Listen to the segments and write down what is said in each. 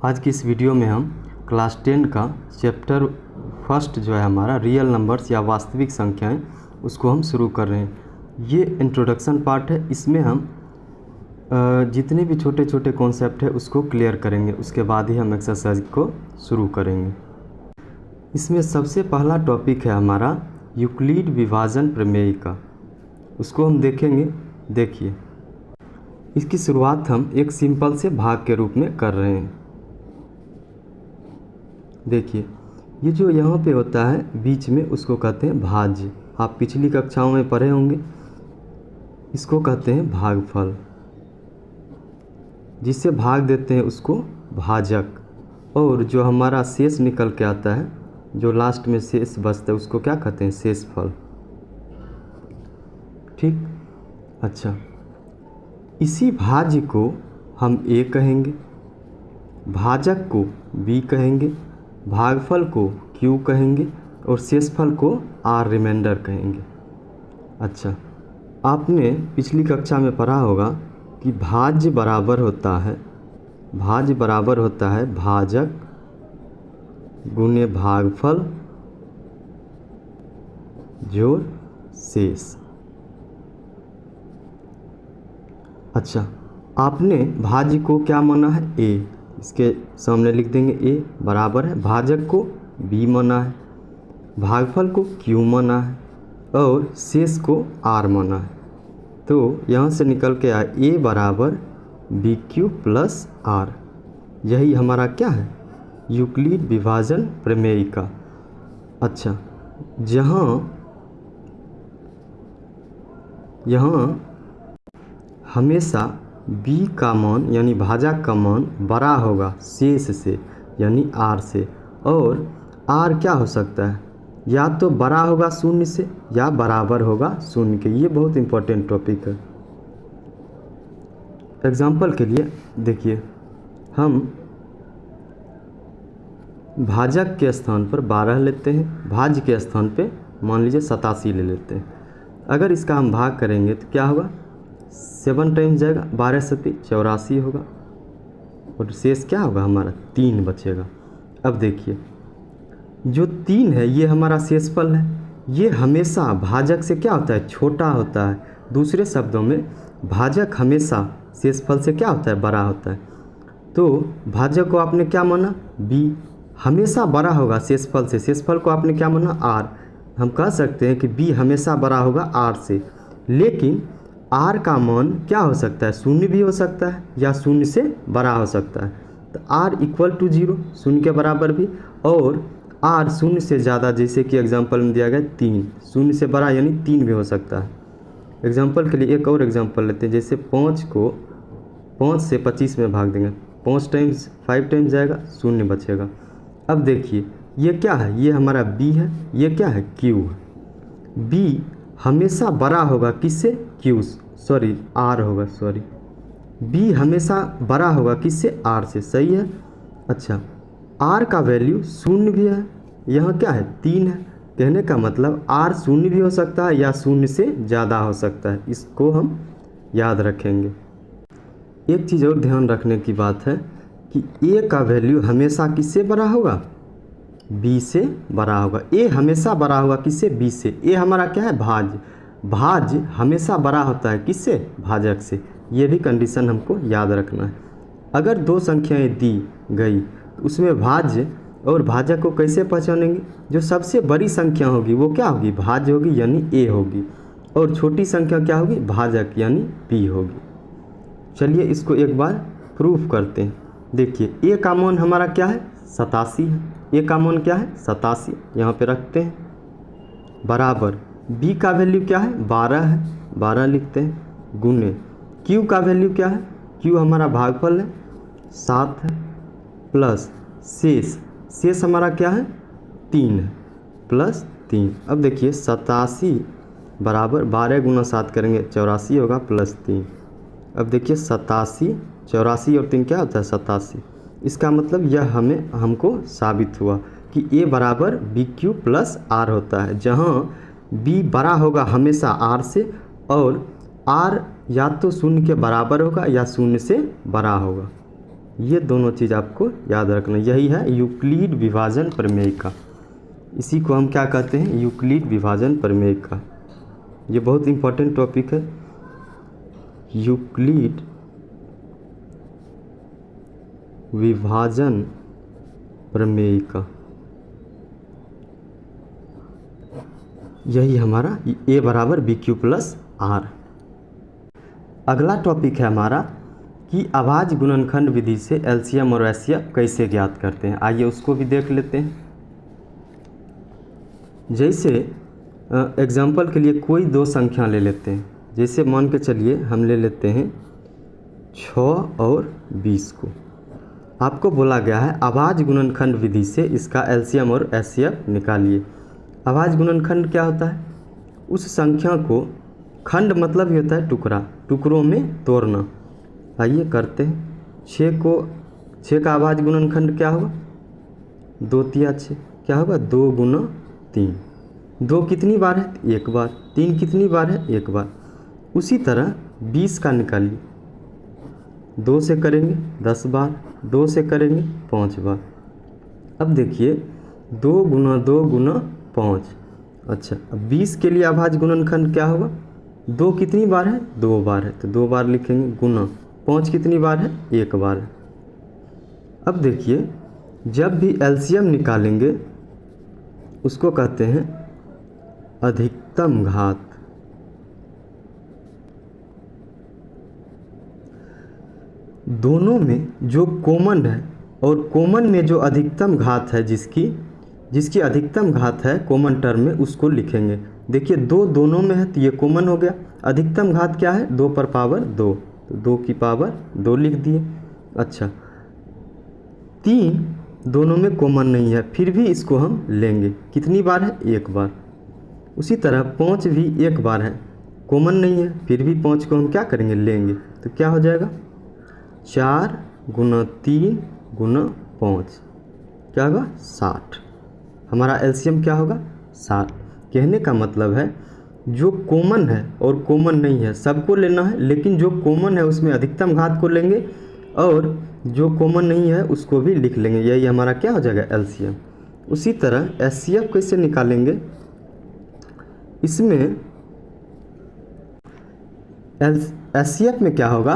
आज की इस वीडियो में हम क्लास 10 का चैप्टर फर्स्ट जो है हमारा रियल नंबर्स या वास्तविक संख्याएं उसको हम शुरू कर रहे हैं। ये इंट्रोडक्शन पार्ट है। इसमें हम जितने भी छोटे छोटे कॉन्सेप्ट है उसको क्लियर करेंगे, उसके बाद ही हम एक्सरसाइज को शुरू करेंगे। इसमें सबसे पहला टॉपिक है हमारा यूक्लिड विभाजन प्रमेय का, उसको हम देखेंगे। देखिए, इसकी शुरुआत हम एक सिंपल से भाग के रूप में कर रहे हैं। देखिए, ये जो यहाँ पे होता है बीच में उसको कहते हैं भाज्य। आप पिछली कक्षाओं में पढ़े होंगे, इसको कहते हैं भागफल। जिससे भाग देते हैं उसको भाजक, और जो हमारा शेष निकल के आता है, जो लास्ट में शेष बचता है उसको क्या कहते हैं, शेषफल। ठीक, अच्छा, इसी भाज्य को हम ए कहेंगे, भाजक को बी कहेंगे, भागफल को क्यू कहेंगे और शेषफल को आर रिमाइंडर कहेंगे। अच्छा, आपने पिछली कक्षा में पढ़ा होगा कि भाज्य बराबर होता है भाजक गुणे भागफल जोड़ शेष। अच्छा, आपने भाज्य को क्या माना है, ए, इसके सामने लिख देंगे ए बराबर है, भाजक को बी माना है, भागफल को क्यू माना है और शेष को आर माना है। तो यहाँ से निकल के आए ए बराबर बी क्यू प्लस आर। यही हमारा क्या है, यूक्लिड विभाजन प्रमेय का। अच्छा, यहाँ हमेशा b का मान यानी भाजक का मान बड़ा होगा शेष से यानी r से, और r क्या हो सकता है, या तो बड़ा होगा शून्य से या बराबर होगा शून्य के। ये बहुत इंपॉर्टेंट टॉपिक है। एग्जाम्पल के लिए देखिए, हम भाजक के स्थान पर 12 लेते हैं, भाज्य के स्थान पे मान लीजिए 87 ले लेते हैं। अगर इसका हम भाग करेंगे तो क्या होगा, 7 टाइम्स जाएगा, 12 सती 84 होगा, और शेष क्या होगा हमारा 3 बचेगा। अब देखिए, जो 3 है ये हमारा शेषफल है। ये हमेशा भाजक से क्या होता है, छोटा होता है। दूसरे शब्दों में भाजक हमेशा शेषफल से क्या होता है, बड़ा होता है। तो भाजक को आपने क्या माना, b, हमेशा बड़ा होगा शेषफल से। शेषफल को आपने क्या माना, r। हम कह सकते हैं कि b हमेशा बड़ा होगा r से, लेकिन r का मान क्या हो सकता है, शून्य भी हो सकता है या शून्य से बड़ा हो सकता है। तो r इक्वल टू 0, शून्य के बराबर भी, और r शून्य से ज़्यादा, जैसे कि एग्जांपल में दिया गया 3, शून्य से बड़ा यानी 3 भी हो सकता है। एग्जांपल के लिए एक और एग्जांपल लेते हैं। जैसे 5 को 5 से 25 में भाग देंगे, 5 टाइम्स जाएगा, शून्य बचेगा। अब देखिए, ये क्या है, ये हमारा b है, ये क्या है, q है। b हमेशा बड़ा होगा किससे, q, सॉरी r होगा, सॉरी, b हमेशा बड़ा होगा किससे, r से। सही है। अच्छा, r का वैल्यू शून्य भी है, यहाँ क्या है 3 है। कहने का मतलब r शून्य भी हो सकता है या शून्य से ज़्यादा हो सकता है। इसको हम याद रखेंगे। एक चीज़ और ध्यान रखने की बात है कि a का वैल्यू हमेशा किससे बड़ा होगा, b से बड़ा होगा। a हमेशा बड़ा होगा किससे, b से। a हमारा क्या है, भाज्य हमेशा बड़ा होता है किससे, भाजक से। ये भी कंडीशन हमको याद रखना है। अगर दो संख्याएं दी गई तो उसमें भाज्य और भाजक को कैसे पहचानेंगे, जो सबसे बड़ी संख्या होगी वो क्या होगी, भाज्य होगी यानी a होगी, और छोटी संख्या क्या होगी, भाजक यानी b होगी। चलिए इसको एक बार प्रूफ करते हैं। देखिए, a का मान हमारा क्या है, 87 है। a का मान क्या है, 87, यहाँ पे रखते हैं, बराबर b का वैल्यू क्या है, 12 है, 12 लिखते हैं, गुणे q का वैल्यू क्या है, q हमारा भागफल है 7 है, प्लस शेष हमारा क्या है, 3 है, प्लस 3। अब देखिए 87 बराबर 12 गुना 7 करेंगे 84 होगा, प्लस 3। अब देखिए 87, 84 और 3 क्या होता है, 87। इसका मतलब यह हमको साबित हुआ कि a बराबर बी क्यू प्लस आर होता है, जहाँ b बड़ा होगा हमेशा r से, और r या तो शून्य के बराबर होगा या शून्य से बड़ा होगा। ये दोनों चीज़ आपको याद रखना, यही है यूक्लिड विभाजन प्रमेय का। इसी को हम क्या कहते हैं, यूक्लिड विभाजन प्रमेय का। ये बहुत इम्पोर्टेंट टॉपिक है, यूक्लिड विभाजन प्रमेय का। यही हमारा ए बराबर बी क्यू प्लस आर। अगला टॉपिक है हमारा कि अभाज्य गुणनखंड विधि से एलसीएम और एचसीएफ कैसे ज्ञात करते हैं। आइए उसको भी देख लेते हैं। जैसे एग्जाम्पल के लिए कोई दो संख्या ले लेते हैं, जैसे मान के चलिए हम ले लेते हैं 6 और 20 को। आपको बोला गया है अभाज्य गुणनखंड विधि से इसका एलसीएम और एचसीएफ निकालिए। अभाज्य गुणनखंड क्या होता है, उस संख्या को, खंड मतलब ही होता है टुकड़ा, टुकड़ों में तोड़ना। आइए करते हैं। 6 का अभाज्य गुणनखंड क्या होगा, 2 तिया 6, क्या होगा 2 गुना 3। 2 कितनी बार है, 1 बार। 3 कितनी बार है, 1 बार। उसी तरह 20 का निकालिए, 2 से करेंगे 10 बार, 2 से करेंगे 5 बार। अब देखिए 2 गुना 2 गुना 5। अच्छा, अब 20 के लिए अभाज्य गुणनखंड क्या होगा, 2 कितनी बार है, 2 बार है, तो 2 बार लिखेंगे, गुना 5 कितनी बार है, 1 बार है। अब देखिए जब भी एलसीएम निकालेंगे उसको कहते हैं अधिकतम घात। दोनों में जो कॉमन है और कॉमन में जो अधिकतम घात है, जिसकी अधिकतम घात है कॉमन टर्म में, उसको लिखेंगे। देखिए 2 दोनों में है तो ये कॉमन हो गया। अधिकतम घात क्या है, 2 पर पावर 2, तो 2 की पावर 2 लिख दिए। अच्छा, 3 दोनों में कॉमन नहीं है, फिर भी इसको हम लेंगे, कितनी बार है, 1 बार। उसी तरह 5 भी 1 बार है, कॉमन नहीं है, फिर भी 5 को हम क्या करेंगे, लेंगे, तो क्या हो जाएगा 4 गुना 3 गुना 5, क्या होगा 60। हमारा एलसीएम क्या होगा 60। कहने का मतलब है जो कॉमन है और कॉमन नहीं है सबको लेना है, लेकिन जो कॉमन है उसमें अधिकतम घात को लेंगे और जो कॉमन नहीं है उसको भी लिख लेंगे। यही हमारा क्या हो जाएगा, एलसीएम। उसी तरह एचसीएफ कैसे निकालेंगे, इसमें एचसीएफ में क्या होगा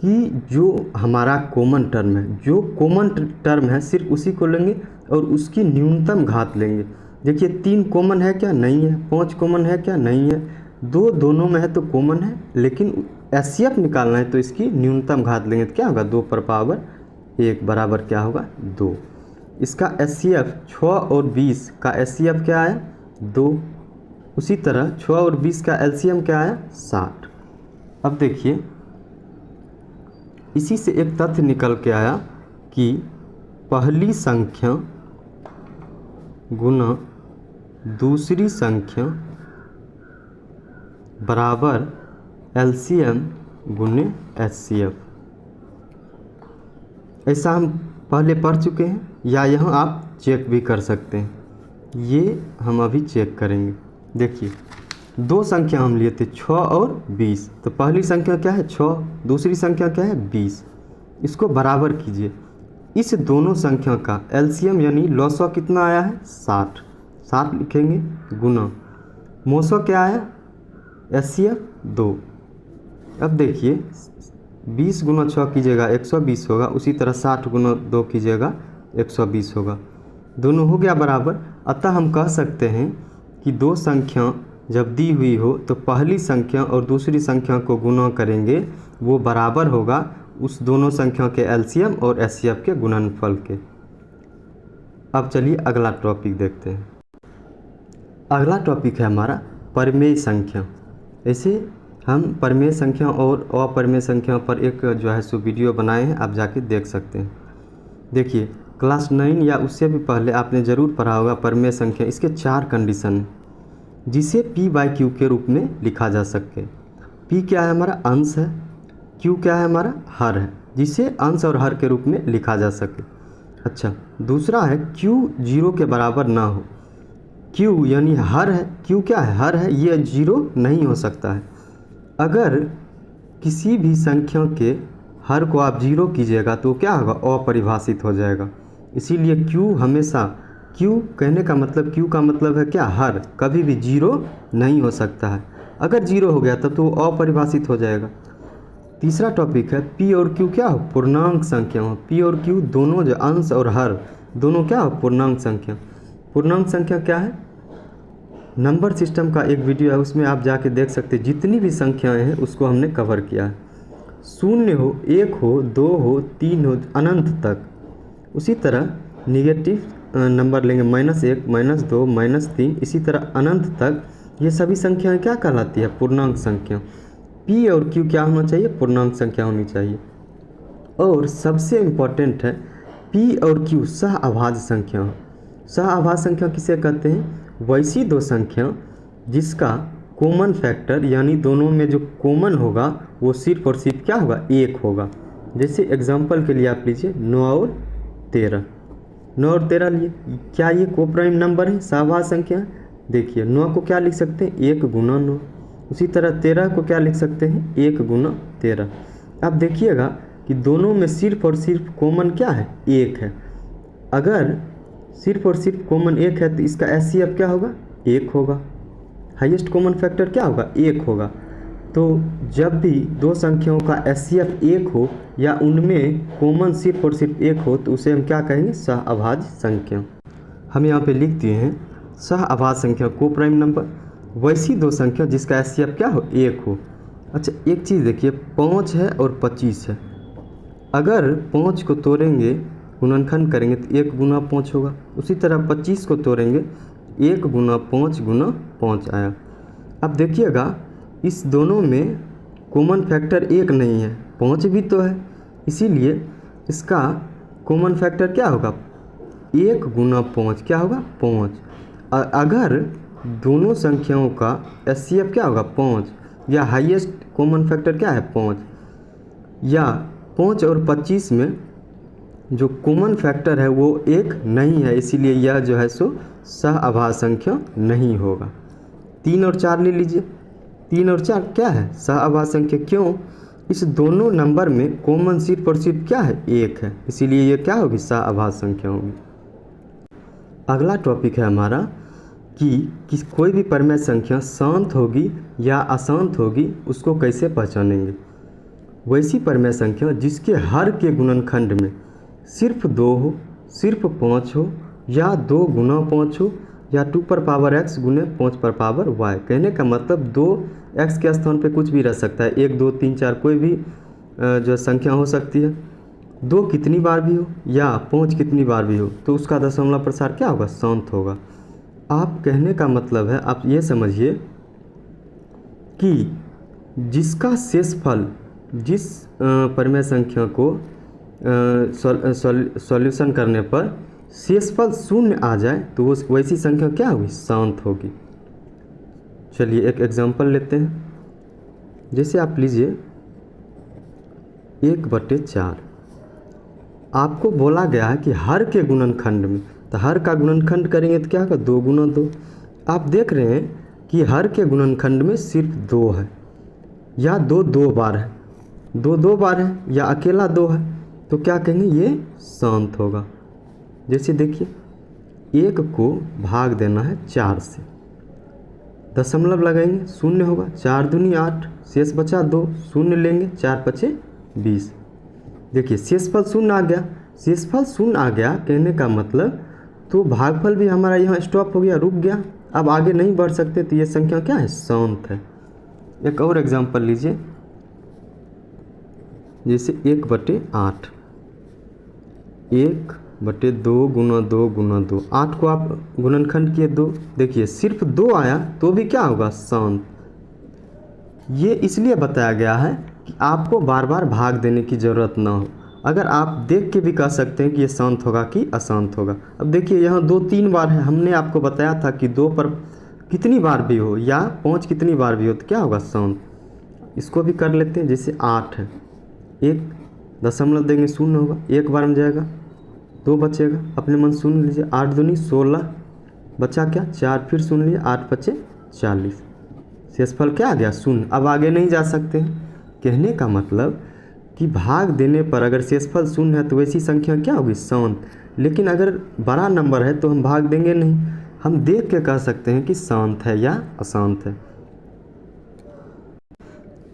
कि जो हमारा कॉमन टर्म है, जो कॉमन टर्म है सिर्फ उसी को लेंगे और उसकी न्यूनतम घात लेंगे। देखिए 3 कॉमन है क्या, नहीं है। 5 कॉमन है क्या, नहीं है। 2 दोनों में है तो कॉमन है, लेकिन एचसीएफ निकालना है तो इसकी न्यूनतम घात लेंगे, तो क्या होगा 2 पर पावर 1 बराबर क्या होगा 2। इसका एचसीएफ 6 और 20 का एचसीएफ क्या आया, 2। उसी तरह 6 और 20 का एलसीएम क्या आया, 60। अब देखिए इसी से एक तथ्य निकल के आया कि पहली संख्या गुना दूसरी संख्या बराबर एलसीएम गुने एचसीएफ। ऐसा हम पहले पढ़ चुके हैं, या यहाँ आप चेक भी कर सकते हैं। ये हम अभी चेक करेंगे। देखिए 2 संख्या हम लिए थे 6 और 20, तो पहली संख्या क्या है 6, दूसरी संख्या क्या है 20। इसको बराबर कीजिए। इस दोनों संख्या का एलसीएम यानी लॉसो कितना आया है 60, 60 लिखेंगे, गुना मोसो क्या आया एचसीएफ 2। अब देखिए 20 गुना 6 कीजिएगा 120 होगा, उसी तरह 60 गुना 2 कीजिएगा 120 होगा, दोनों हो गया बराबर। अतः हम कह सकते हैं कि 2 संख्या जब दी हुई हो तो पहली संख्या और दूसरी संख्या को गुना करेंगे, वो बराबर होगा उस दोनों संख्या के एलसीएम और एचसीएफ के गुणनफल के। अब चलिए अगला टॉपिक देखते हैं। अगला टॉपिक है हमारा परिमेय संख्या। ऐसे हम परिमेय संख्या और अपरिमेय संख्या पर एक जो है सो वीडियो बनाए हैं, आप जाके देख सकते हैं। देखिए क्लास 9 या उससे भी पहले आपने ज़रूर पढ़ा होगा परिमेय संख्या। इसके 4 कंडीशन हैं जिसे p/q के रूप में लिखा जा सके। p क्या है हमारा अंश है, q क्या है हमारा हर है, जिसे अंश और हर के रूप में लिखा जा सके। अच्छा, दूसरा है q 0 के बराबर ना हो। q यानी हर है, q क्या है हर है, ये 0 नहीं हो सकता है। अगर किसी भी संख्या के हर को आप जीरो कीजिएगा तो क्या होगा, अपरिभाषित हो जाएगा। इसीलिए क्यू हमेशा, क्यू कहने का मतलब, क्यू का मतलब है क्या, हर, कभी भी जीरो नहीं हो सकता है। अगर जीरो हो गया तब तो वो अपरिभाषित हो जाएगा। तीसरा टॉपिक है पी और क्यू क्या हो, पूर्णांक संख्या हो। पी और क्यू दोनों जो अंश और हर दोनों क्या हो, पूर्णांक संख्या। पूर्णांक संख्या क्या है, नंबर सिस्टम का एक वीडियो है, उसमें आप जाके देख सकते हैं। जितनी भी संख्याएं हैं उसको हमने कवर किया है। शून्य हो, एक हो, दो हो, तीन हो, अनंत तक। उसी तरह निगेटिव नंबर लेंगे, -1, -2, -3, इसी तरह अनंत तक। ये सभी संख्याएं क्या कहलाती है, पूर्णांक संख्या। पी और क्यू क्या होना चाहिए, पूर्णांक संख्या होनी चाहिए। और सबसे इम्पॉर्टेंट है पी और क्यू सहअभाज्य संख्या हो। सहअभाज्य संख्या किसे कहते हैं, वैसी दो संख्या जिसका कॉमन फैक्टर यानी दोनों में जो कॉमन होगा वो सिर्फ और सिर्फ क्या होगा, एक होगा। जैसे एग्जांपल के लिए आप लीजिए 9 और 13। 9 और 13 लिए, क्या ये कोप्राइम नंबर है, सहअभाज्य संख्या। देखिए 9 को क्या लिख सकते हैं, 1 गुना 9। उसी तरह 13 को क्या लिख सकते हैं, 1 गुना 13। अब देखिएगा कि दोनों में सिर्फ और सिर्फ कॉमन क्या है, एक है। अगर सिर्फ और सिर्फ कॉमन एक है तो इसका एचसीएफ क्या होगा, एक होगा। हाईएस्ट कॉमन फैक्टर क्या होगा, एक होगा। तो जब भी दो संख्याओं का एचसीएफ एक हो या उनमें कॉमन सिर्फ और सिर्फ एक हो तो उसे हम क्या कहेंगे, सहअभाज्य संख्या। हम यहाँ पे लिख दिए हैं सहअभाज्य संख्या को प्राइम नंबर, वैसी दो संख्या जिसका एचसीएफ क्या हो, एक हो। अच्छा एक चीज़ देखिए, 5 है और 25 है। अगर 5 को तोड़ेंगे, गुणनखंड करेंगे तो 1 गुना 5 होगा। उसी तरह 25 को तोड़ेंगे, 1 गुना 5 गुना 5 आया। अब देखिएगा इस दोनों में कॉमन फैक्टर एक नहीं है, 5 भी तो है, इसीलिए इसका कॉमन फैक्टर क्या होगा, 1 गुना 5 क्या होगा, 5। अगर दोनों संख्याओं का एचसीएफ क्या होगा, 5, या हाईएस्ट कॉमन फैक्टर क्या है, 5, या 5 और 25 में जो कॉमन फैक्टर है वो एक नहीं है, इसीलिए यह जो है सो सहअभाज्य संख्या नहीं होगा। 3 और 4 ले लीजिए, 3 और 4 क्या है, सहअभाज्य संख्या। क्यों, इस दोनों नंबर में कॉमन सिर्फ और सिर्फ क्या है, एक है, इसीलिए ये क्या होगी, सहअभाज्य संख्या होगी। अगला टॉपिक है हमारा कि कोई भी परिमेय संख्या शांत होगी या अशांत होगी, उसको कैसे पहचानेंगे। वैसी परिमेय संख्या जिसके हर के गुणनखंड में सिर्फ 2 हो, सिर्फ 5 हो, या 2 गुना 5 हो, या 2 पर पावर x गुने 5 पर पावर y। कहने का मतलब 2x के स्थान पे कुछ भी रह सकता है, 1, 2, 3, 4 कोई भी जो संख्या हो सकती है। 2 कितनी बार भी हो या 5 कितनी बार भी हो तो उसका दशमलव प्रसार क्या होगा, शांत होगा। आप कहने का मतलब है, आप ये समझिए कि जिसका शेषफल, जिस परिमेय संख्या को सॉल्यूशन करने पर शेषफल 0 आ जाए तो वो वैसी संख्या क्या होगी, शांत होगी। चलिए एक एग्जांपल लेते हैं। जैसे आप लीजिए 1/4, आपको बोला गया है कि हर के गुणनखंड में, तो हर का गुणनखंड करेंगे तो क्या होगा, 2 गुना 2। आप देख रहे हैं कि हर के गुणनखंड में सिर्फ 2 है, या 2 बार है, 2 बार है, या अकेला 2 है, तो क्या कहेंगे, ये शांत होगा। जैसे देखिए 1 को भाग देना है 4 से, दशमलव लगाएंगे, 0 होगा, 4 दूनी 8, शेष बचा 2, 0 लेंगे, 4 पचे 20। देखिए शेषफल 0 आ गया, शेषफल 0 आ गया कहने का मतलब तो भागफल भी हमारा यहाँ स्टॉप हो गया, रुक गया, अब आगे नहीं बढ़ सकते, तो ये संख्या क्या है, शांत है। एक और एग्जांपल लीजिए, जैसे 1/8, 1/2 गुना 2 गुना 2, 8 को आप गुणनखंड किए 2, देखिए सिर्फ 2 आया तो भी क्या होगा, शांत। ये इसलिए बताया गया है कि आपको बार बार भाग देने की ज़रूरत ना हो। अगर आप देख के भी कह सकते हैं कि ये शांत होगा कि अशांत होगा। अब देखिए यहाँ 2-3 बार है, हमने आपको बताया था कि 2 पर कितनी बार भी हो या 5 कितनी बार भी हो तो क्या होगा, शांत। इसको भी कर लेते हैं, जैसे 8 है, 1 दशमलव देंगे 0 होगा, 1 बार में जाएगा, 2 बचेगा, अपने मन सुन लीजिए, 8 दूनी 16, बचा क्या 4, फिर सुन लीजिए 8 पचे 40, शेषफल क्या आ गया, 0। अब आगे नहीं जा सकते हैं। कहने का मतलब कि भाग देने पर अगर शेषफल शून्य है तो वैसी संख्या क्या होगी, शांत। लेकिन अगर बड़ा नंबर है तो हम भाग देंगे नहीं, हम देख के कह सकते हैं कि शांत है या अशांत है।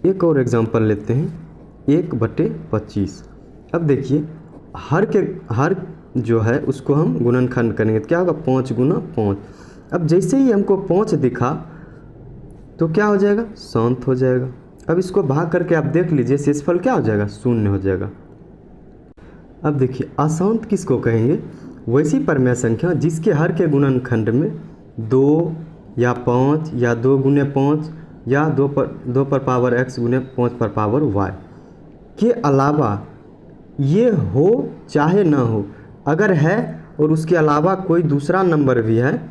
एक और एग्जांपल लेते हैं, 1/25। अब देखिए हर जो है उसको हम गुणनखंड करेंगे तो क्या होगा, 5 गुना 5। अब जैसे ही हमको 5 दिखा तो क्या हो जाएगा, शांत हो जाएगा। अब इसको भाग करके आप देख लीजिए, शेषफल क्या हो जाएगा, शून्य हो जाएगा। अब देखिए अशांत किसको कहेंगे, वैसी परिमेय संख्या जिसके हर के गुणनखंड में 2 या 5 या 2 गुने 5 या 2 पर पावर x गुने 5 पर पावर y के अलावा ये हो चाहे ना हो, अगर है और उसके अलावा कोई दूसरा नंबर भी है,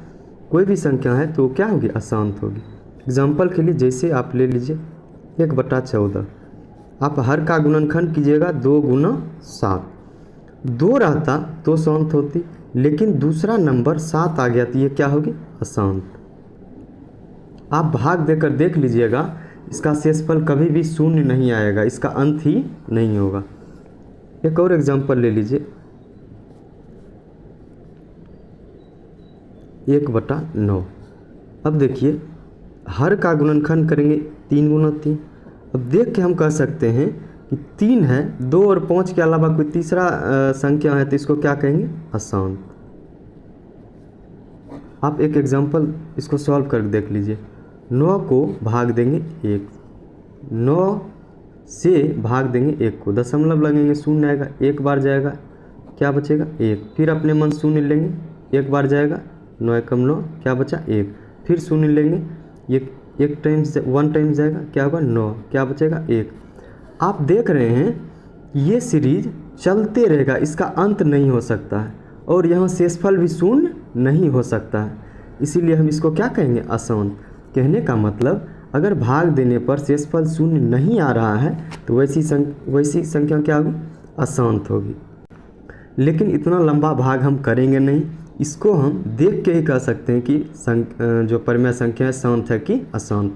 कोई भी संख्या है, तो क्या होगी, अशांत होगी। एग्जाम्पल के लिए जैसे आप ले लीजिए 1/14, आप हर का गुणनखंड कीजिएगा 2 गुना 7, 2 रहता तो शांत होती, लेकिन दूसरा नंबर 7 आ गया तो ये क्या होगी, अशांत। आप भाग देकर देख लीजिएगा, इसका शेषफल कभी भी शून्य नहीं आएगा, इसका अंत ही नहीं होगा। एक और एग्जांपल ले लीजिए 1/9। अब देखिए हर का गुणनखंड करेंगे 3 गुना 3। अब देख के हम कह सकते हैं कि 3 है, 2 और 5 के अलावा कोई तीसरा संख्या है तो इसको क्या कहेंगे, अशांत। आप एक एग्जांपल इसको सॉल्व करके देख लीजिए, 9 को भाग देंगे 1, 9 से भाग देंगे 1 को, दशमलव लगेंगे, शून्य आएगा, एक बार जाएगा, क्या बचेगा, 1। फिर अपने मन शून्य लेंगे, एक बार जाएगा, 9 एकम 9, क्या बचा, 1। फिर शून्य लेंगे, एक टाइम्स 1 टाइम्स जाएगा, क्या होगा, 9, क्या बचेगा, 1। आप देख रहे हैं ये सीरीज चलते रहेगा, इसका अंत नहीं हो सकता है, और यहाँ शेषफल भी शून्य नहीं हो सकता है, इसीलिए हम इसको क्या कहेंगे, अशांत। कहने का मतलब अगर भाग देने पर शेषफल शून्य नहीं आ रहा है तो वैसी संख्या क्या होगी, अशांत होगी। लेकिन इतना लंबा भाग हम करेंगे नहीं, इसको हम देख के ही कह सकते हैं कि जो परिमेय संख्या है शांत है कि अशांत।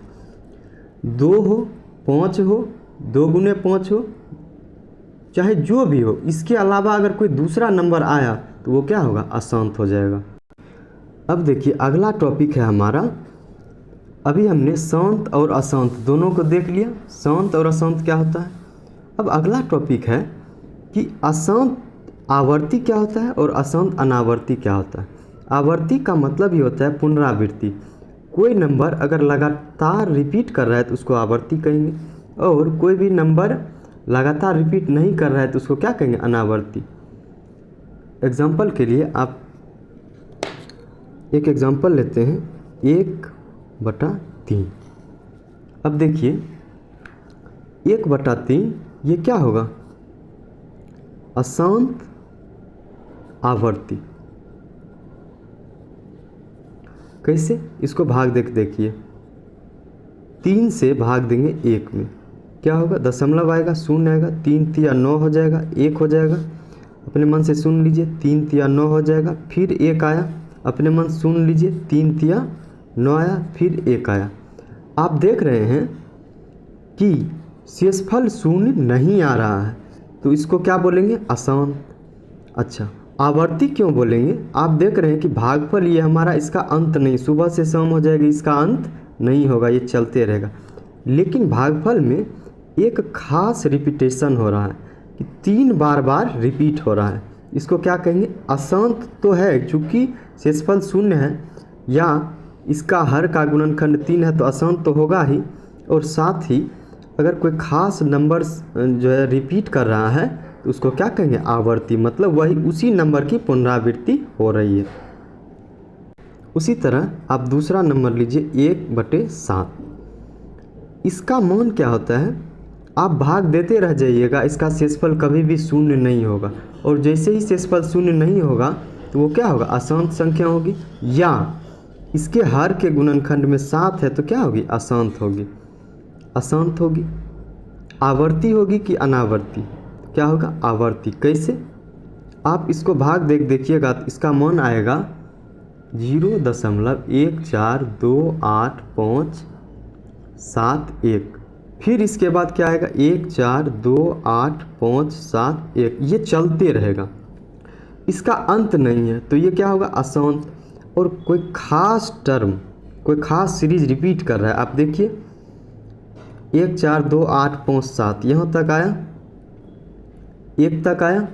2 हो, 5 हो, 2 गुने 5 हो, चाहे जो भी हो, इसके अलावा अगर कोई दूसरा नंबर आया तो वो क्या होगा, अशांत हो जाएगा। अब देखिए अगला टॉपिक है हमारा, अभी हमने शांत और अशांत दोनों को देख लिया, शांत और अशांत क्या होता है। अब अगला टॉपिक है कि अशांत आवर्ती क्या होता है और अशांत अनावर्ती क्या होता है। आवर्ती का मतलब ही होता है पुनरावृत्ति, कोई नंबर अगर लगातार रिपीट कर रहा है तो उसको आवर्ती कहेंगे, और कोई भी नंबर लगातार रिपीट नहीं कर रहा है तो उसको क्या कहेंगे, अनावर्ती। एग्जाम्पल के लिए आप एक एग्जाम्पल लेते हैं, 1/3। अब देखिए 1/3 ये क्या होगा, अशांत आवर्ती। कैसे, इसको भाग देखिए, 3 से भाग देंगे 1 में, क्या होगा, दशमलव आएगा, शून्य आएगा, 3 तिया 9 हो जाएगा, 1 हो जाएगा, अपने मन से सुन लीजिए, 3 तिया 9 हो जाएगा, फिर 1 आया, अपने मन सुन लीजिए, 3 तिया 9 आया, फिर 1 आया। आप देख रहे हैं कि शेषफल शून्य नहीं आ रहा है तो इसको क्या बोलेंगे, अशांत। अच्छा, आवर्ती क्यों बोलेंगे, आप देख रहे हैं कि भागफल ये हमारा, इसका अंत नहीं, सुबह से शाम हो जाएगी, इसका अंत नहीं होगा, ये चलते रहेगा। लेकिन भागफल में एक खास रिपीटेशन हो रहा है कि 3 बार रिपीट हो रहा है, इसको क्या कहेंगे, अशांत तो है, चूँकि शेषफल शून्य है या इसका हर का गुणनखंड 3 है तो अशांत तो होगा ही, और साथ ही अगर कोई खास नंबर जो है रिपीट कर रहा है तो उसको क्या कहेंगे, आवर्ती, मतलब वही उसी नंबर की पुनरावृत्ति हो रही है। उसी तरह आप दूसरा नंबर लीजिए 1/7, इसका मान क्या होता है, आप भाग देते रह जाइएगा, इसका शेषफल कभी भी शून्य नहीं होगा, और जैसे ही शेषफल शून्य नहीं होगा तो वो क्या होगा, अशांत संख्या होगी, या इसके हर के गुणनखंड में 7 है तो क्या होगी, अशांत होगी, अशांत होगी। आवर्ती होगी कि अनावर्ती, क्या होगा, आवर्ती। कैसे, आप इसको भाग देखिएगा तो इसका मान आएगा 0.1428557 1, फिर इसके बाद क्या आएगा 1 4 2 8 5 7 1, ये चलते रहेगा, इसका अंत नहीं है, तो ये क्या होगा अशांत। और कोई खास टर्म, कोई खास सीरीज रिपीट कर रहा है, आप देखिए 1 4 2 8 5 7 यहाँ तक आया, 1 तक आया,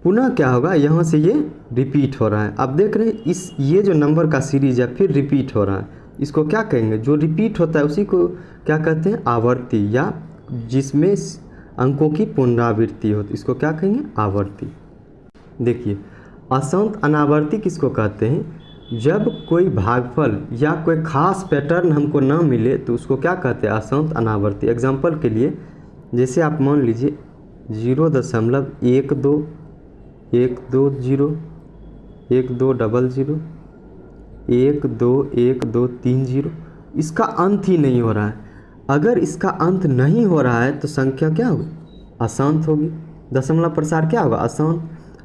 पुनः क्या होगा यहाँ से ये रिपीट हो रहा है। आप देख रहे हैं इस ये जो नंबर का सीरीज है फिर रिपीट हो रहा है, इसको क्या कहेंगे, जो रिपीट होता है उसी को क्या कहते हैं आवर्ती, या जिसमें अंकों की पुनरावृत्ति होती, इसको क्या कहेंगे आवर्ती। देखिए अशांत अनावर्ती किसको कहते हैं, जब कोई भागफल या कोई खास पैटर्न हमको ना मिले तो उसको क्या कहते हैं अशांत अनावर्ती। एग्जाम्पल के लिए जैसे आप मान लीजिए 0.12 1 2 0 1 2 0 0 1 2 1 2 3 0, इसका अंत ही नहीं हो रहा है। अगर इसका अंत नहीं हो रहा है तो संख्या क्या होगी अशांत होगी, दशमलव प्रसार क्या होगा अशांत।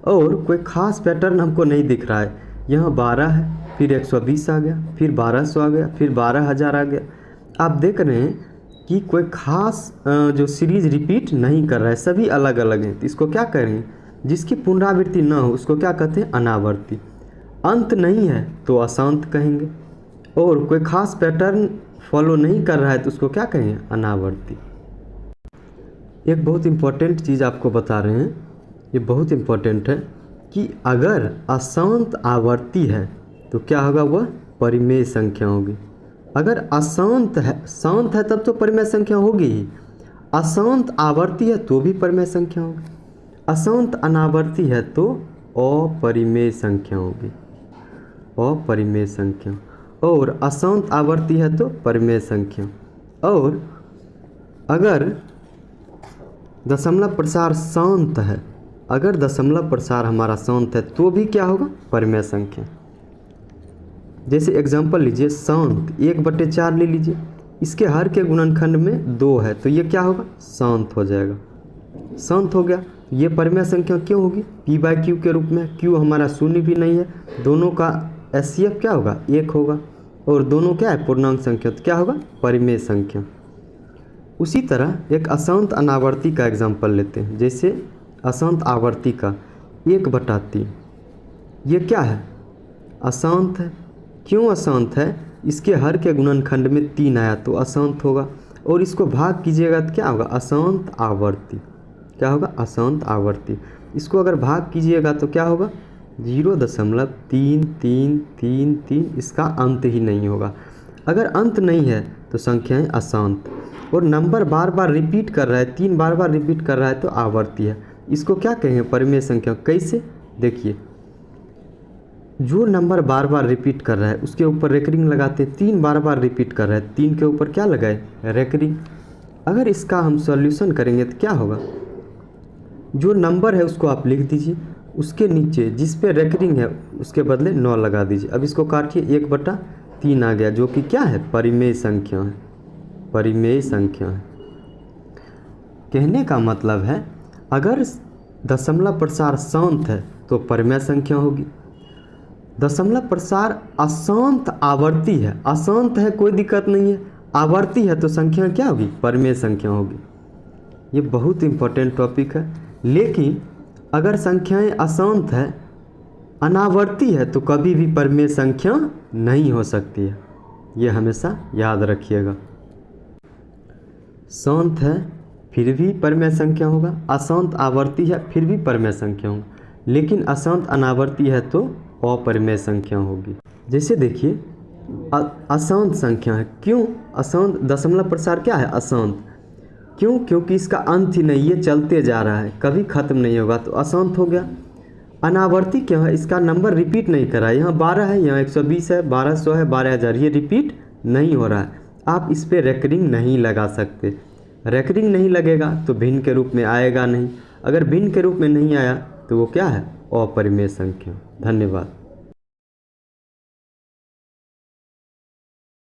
और कोई खास पैटर्न हमको नहीं दिख रहा है, यहाँ 12 है, फिर 120 आ गया, फिर 1200 आ गया, फिर 12,000 आ गया। आप देख रहे हैं कि कोई खास जो सीरीज रिपीट नहीं कर रहा है, सभी अलग अलग हैं, तो इसको क्या करेंगे, जिसकी पुनरावृत्ति ना हो उसको क्या कहते हैं अनावर्ती। अंत नहीं है तो अशांत कहेंगे, और कोई खास पैटर्न फॉलो नहीं कर रहा है तो उसको क्या कहेंगे अनावर्ती। एक बहुत इम्पोर्टेंट चीज़ आपको बता रहे हैं, ये बहुत इम्पोर्टेंट है कि अगर अशांत आवर्ती है तो क्या होगा, वह परिमेय संख्या होगी। अगर अशांत है, शांत है तब तो परिमेय संख्या होगी ही, अशांत आवर्ती है तो भी परिमेय संख्या होगी, अशांत अनावर्ती है तो अपरिमेय संख्या होगी, अपरिमेय संख्या। और अशांत आवर्ती है तो परिमेय संख्या। और अगर दशमलव प्रसार शांत है, अगर दशमलव प्रसार हमारा शांत है तो भी क्या होगा परिमेय संख्या। जैसे एग्जांपल लीजिए शांत 1/4 ले लीजिए, इसके हर के गुणनखंड में 2 है तो ये क्या होगा शांत हो जाएगा, शांत हो गया। ये परिमेय संख्या क्यों होगी p/q के रूप में, q हमारा शून्य भी नहीं है, दोनों का HCF क्या होगा 1 होगा, और दोनों क्या है पूर्णांक संख्या, तो क्या होगा परिमेय संख्या। उसी तरह एक अशांत अनावर्ती का एग्जाम्पल लेते हैं, जैसे अशांत आवर्ती का 1/3, ये क्या है अशांत है। क्यों अशांत है, इसके हर के गुणनखंड में 3 आया तो अशांत होगा, और इसको भाग कीजिएगा तो क्या होगा अशांत आवर्ती, क्या होगा अशांत आवर्ती। इसको अगर भाग कीजिएगा तो क्या होगा 0.3333, इसका अंत ही नहीं होगा। अगर अंत नहीं है तो संख्याएं अशांत, और नंबर बार बार रिपीट कर रहा है, 3 बार बार रिपीट कर रहा है तो आवर्ती है, इसको क्या कहेंगे परिमेय संख्या। कैसे, देखिए जो नंबर बार बार रिपीट कर रहा है उसके ऊपर रेकरिंग लगाते हैं, 3 बार बार रिपीट कर रहा है, 3 के ऊपर क्या लगाए रेकरिंग। अगर इसका हम सॉल्यूशन करेंगे तो क्या होगा, जो नंबर है उसको आप लिख दीजिए, उसके नीचे जिस पे रेकरिंग है उसके बदले 9 लगा दीजिए। अब इसको काटिए 1/3 आ गया, जो कि क्या है परिमेय संख्या है, परिमेय संख्या है। कहने का मतलब है अगर दशमलव प्रसार शांत है तो परिमेय संख्या होगी, दशमलव प्रसार अशांत आवर्ती है, अशांत है कोई दिक्कत नहीं है, आवर्ती है तो संख्या क्या होगी परिमेय संख्या होगी। ये बहुत इंपॉर्टेंट टॉपिक है। लेकिन अगर संख्याएं अशांत है अनावर्ती है तो कभी भी परिमेय संख्या नहीं हो सकती है, ये हमेशा याद रखिएगा। शांत है फिर भी परिमेय संख्या होगा, अशांत आवर्ती है फिर भी परिमेय संख्या होगा, लेकिन अशांत अनावर्ती है तो अपरिमेय संख्या होगी। जैसे देखिए अशांत संख्या है, क्यों अशांत, दशमलव प्रसार क्या है अशांत, क्यों, क्योंकि इसका अंत ही नहीं, ये चलते जा रहा है कभी ख़त्म नहीं होगा तो अशांत हो गया। अनावर्ती क्या है, इसका नंबर रिपीट नहीं कर रहा है, यहाँ 12 है, यहाँ 120 है, 1200 है, 12,000, ये रिपीट नहीं हो रहा है, आप इस पर रेकरिंग नहीं लगा सकते। रेकरिंग नहीं लगेगा तो भिन्न के रूप में आएगा नहीं, अगर भिन्न के रूप में नहीं आया तो वो क्या है अपरिमेय संख्या। धन्यवाद।